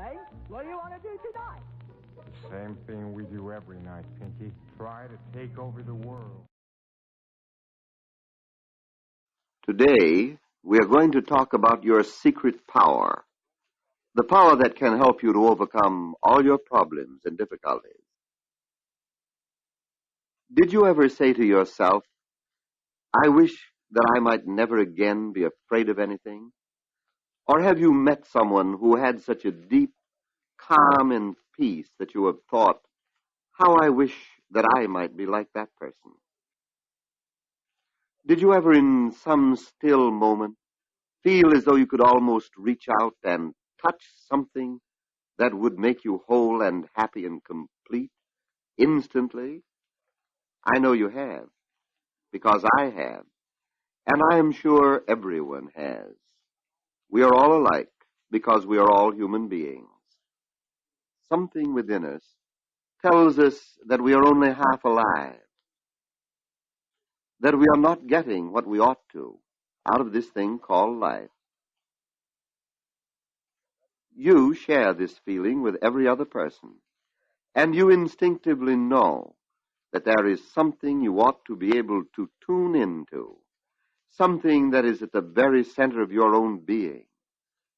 saying, what do you want to do tonight? Same thing we do every night, Pinky. Try to take over the world. Today, we are going to talk about your secret power, the power that can help you to overcome all your problems and difficulties. Did you ever say to yourself, I wish that I might never again be afraid of anything? Or have you met someone who had such a deep calm and peace that you have thought, how I wish that I might be like that person? Did you ever in some still moment feel as though you could almost reach out and touch something that would make you whole and happy and complete instantly? I know you have, because I have, and I am sure everyone has. We are all alike because we are all human beings. Something within us tells us that we are only half alive, that we are not getting what we ought to out of this thing called life. You share this feeling with every other person, and you instinctively know that there is something you ought to be able to tune into, something that is at the very center of your own being,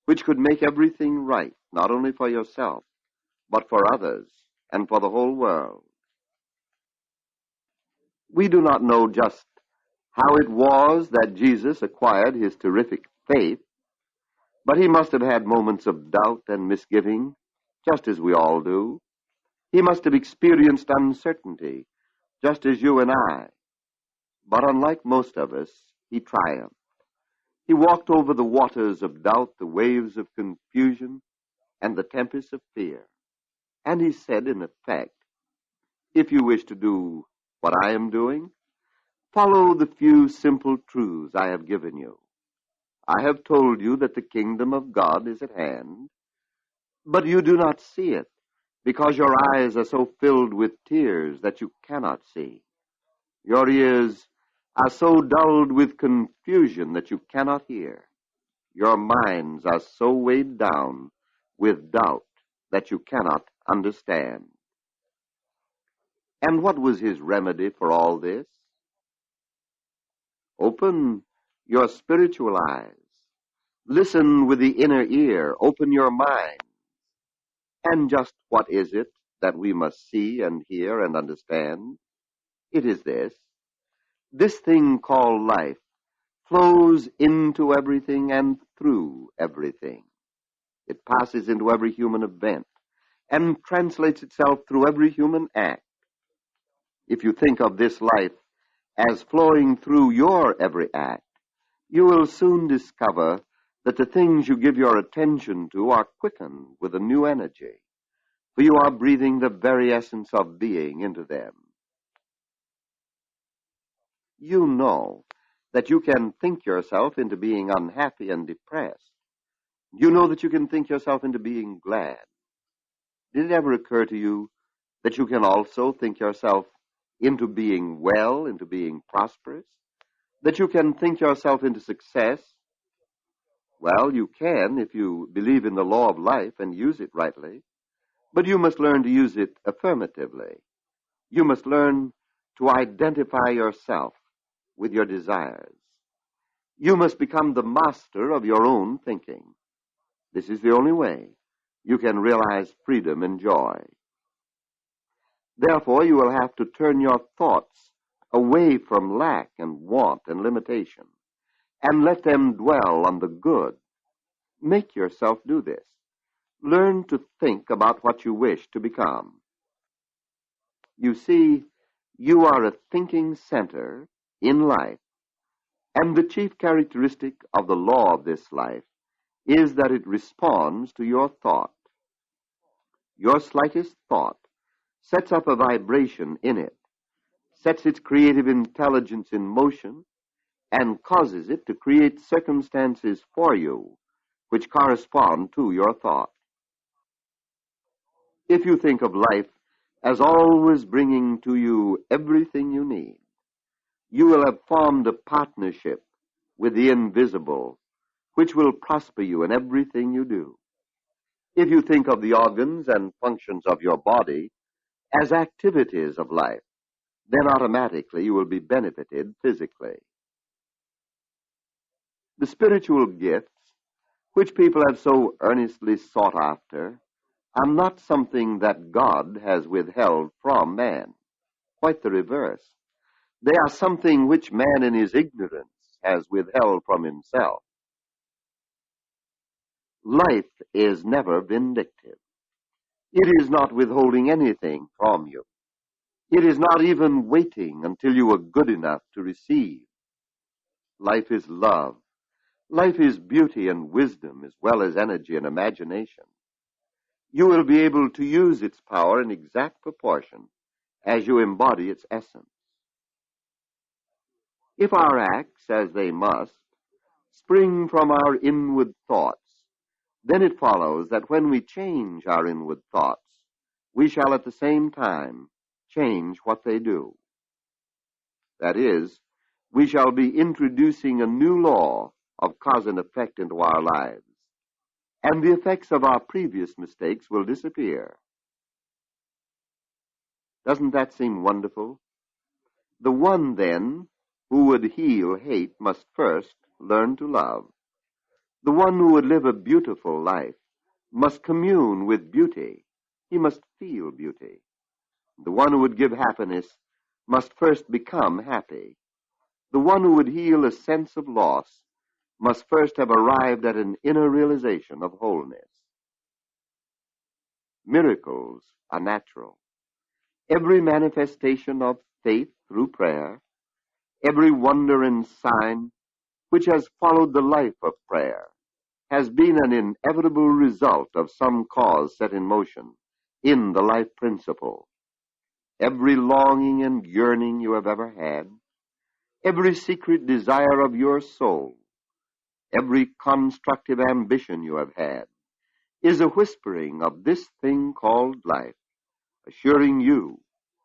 which could make everything right, not only for yourself, but for others and for the whole world. We do not know just how it was that Jesus acquired his terrific faith, but he must have had moments of doubt and misgiving, just as we all do. He must have experienced uncertainty, just as you and I. But unlike most of us, he triumphed. He walked over the waters of doubt, the waves of confusion, and the tempests of fear. And he said, in effect, if you wish to do what I am doing, follow the few simple truths I have given you. I have told you that the kingdom of God is at hand, but you do not see it, because your eyes are so filled with tears that you cannot see. Your ears are so dulled with confusion that you cannot hear. Your minds are so weighed down with doubt that you cannot understand. And what was his remedy for all this? Open your spiritual eyes. Listen with the inner ear. Open your mind. And just what is it that we must see and hear and understand? It is this. This thing called life flows into everything and through everything. It passes into every human event and translates itself through every human act. If you think of this life as flowing through your every act, you will soon discover that the things you give your attention to are quickened with a new energy, for you are breathing the very essence of being into them. You know that you can think yourself into being unhappy and depressed. You know that you can think yourself into being glad. Did it ever occur to you that you can also think yourself into being well, into being prosperous? That you can think yourself into success? Well, you can if you believe in the law of life and use it rightly, but you must learn to use it affirmatively. You must learn to identify yourself with your desires. You must become the master of your own thinking. This is the only way you can realize freedom and joy. Therefore, you will have to turn your thoughts away from lack and want and limitation, and let them dwell on the good. Make yourself do this. Learn to think about what you wish to become. You see, you are a thinking center in life, and the chief characteristic of the law of this life is that it responds to your thought. Your slightest thought sets up a vibration in it, sets its creative intelligence in motion, and causes it to create circumstances for you which correspond to your thought. If you think of life as always bringing to you everything you need, you will have formed a partnership with the invisible, which will prosper you in everything you do. If you think of the organs and functions of your body as activities of life, then automatically you will be benefited physically. The spiritual gifts, which people have so earnestly sought after, are not something that God has withheld from man. Quite the reverse. They are something which man in his ignorance has withheld from himself. Life is never vindictive. It is not withholding anything from you. It is not even waiting until you are good enough to receive. Life is love. Life is beauty and wisdom as well as energy and imagination. You will be able to use its power in exact proportion as you embody its essence. If our acts, as they must, spring from our inward thoughts, then it follows that when we change our inward thoughts, we shall at the same time change what they do. That is, we shall be introducing a new law of cause and effect into our lives, and the effects of our previous mistakes will disappear. Doesn't that seem wonderful? The one, then, who would heal hate must first learn to love. The one who would live a beautiful life must commune with beauty. He must feel beauty. The one who would give happiness must first become happy. The one who would heal a sense of loss must first have arrived at an inner realization of wholeness. Miracles are natural. Every manifestation of faith through prayer, every wonder and sign which has followed the life of prayer, has been an inevitable result of some cause set in motion in the life principle. Every longing and yearning you have ever had, every secret desire of your soul, every constructive ambition you have had, is a whispering of this thing called life, assuring you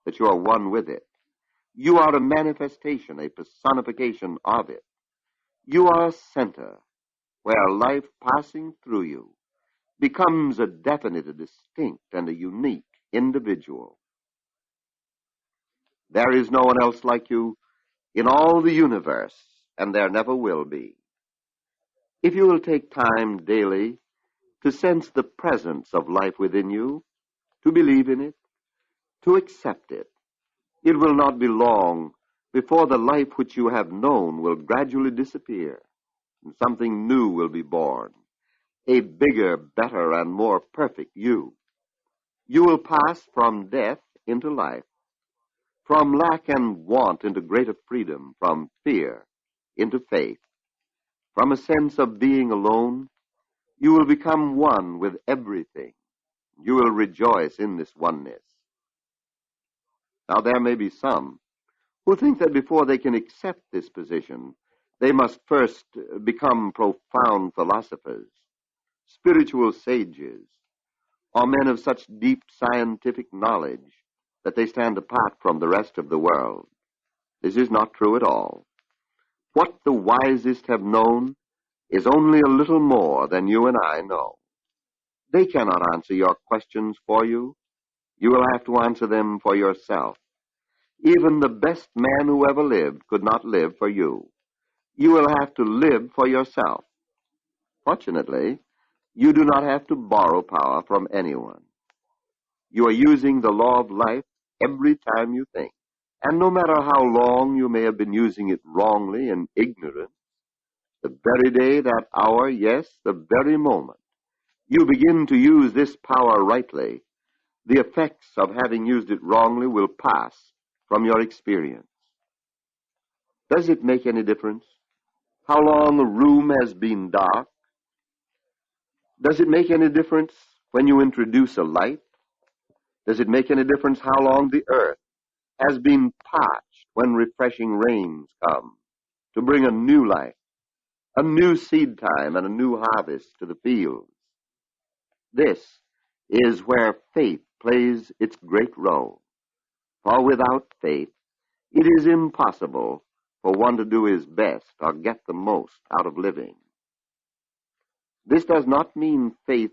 that you are one with it. You are a manifestation, a personification of it. You are a center where life passing through you becomes a definite, a distinct, and a unique individual. There is no one else like you in all the universe, and there never will be. If you will take time daily to sense the presence of life within you, to believe in it, to accept it, it will not be long before the life which you have known will gradually disappear, and something new will be born, a bigger, better, and more perfect you. You will pass from death into life, from lack and want into greater freedom, from fear into faith. From a sense of being alone, you will become one with everything. You will rejoice in this oneness. Now, there may be some who think that before they can accept this position, they must first become profound philosophers, spiritual sages, or men of such deep scientific knowledge that they stand apart from the rest of the world. This is not true at all. What the wisest have known is only a little more than you and I know. They cannot answer your questions for you. You will have to answer them for yourself. Even the best man who ever lived could not live for you. You will have to live for yourself. Fortunately, you do not have to borrow power from anyone. You are using the law of life every time you think. And no matter how long you may have been using it wrongly and ignorant, the very day, that hour, yes, the very moment, you begin to use this power rightly, the effects of having used it wrongly will pass from your experience. Does it make any difference how long a room has been dark? Does it make any difference when you introduce a light? Does it make any difference how long the earth has been parched when refreshing rains come to bring a new life, a new seed time, and a new harvest to the fields? This is where faith plays its great role. For without faith, it is impossible for one to do his best or get the most out of living. This does not mean faith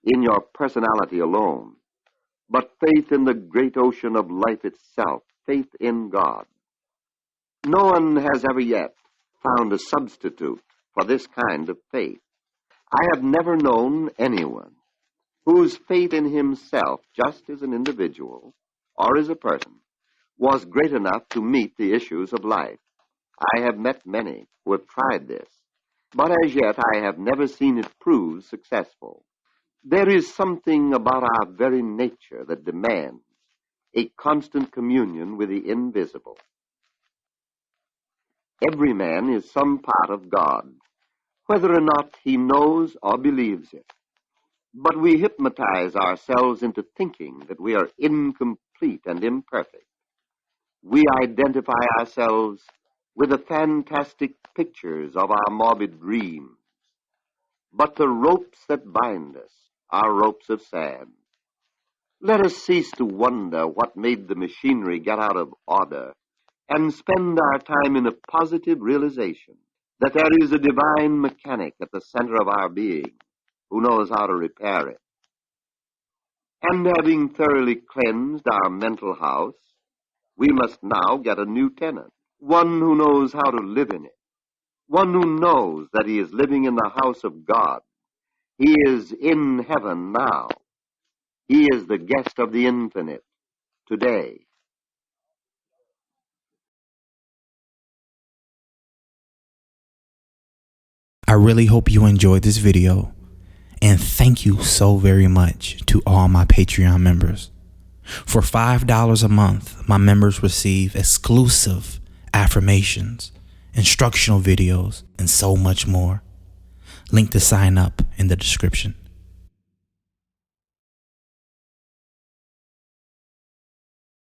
in your personality alone, but faith in the great ocean of life itself, faith in God. No one has ever yet found a substitute for this kind of faith. I have never known anyone whose faith in himself, just as an individual or as a person, was great enough to meet the issues of life. I have met many who have tried this, but as yet I have never seen it prove successful. There is something about our very nature that demands a constant communion with the invisible. Every man is some part of God, whether or not he knows or believes it. But we hypnotize ourselves into thinking that we are incomplete and imperfect. We identify ourselves with the fantastic pictures of our morbid dreams. But the ropes that bind us are ropes of sand. Let us cease to wonder what made the machinery get out of order and spend our time in a positive realization that there is a divine mechanic at the center of our being who knows how to repair it. And having thoroughly cleansed our mental house, we must now get a new tenant, one who knows how to live in it, one who knows that he is living in the house of God. He is in heaven now. He is the guest of the infinite today. I really hope you enjoyed this video, and thank you so very much to all my Patreon members. For $5 a month, my members receive exclusive affirmations, instructional videos, and so much more. Link to sign up in the description.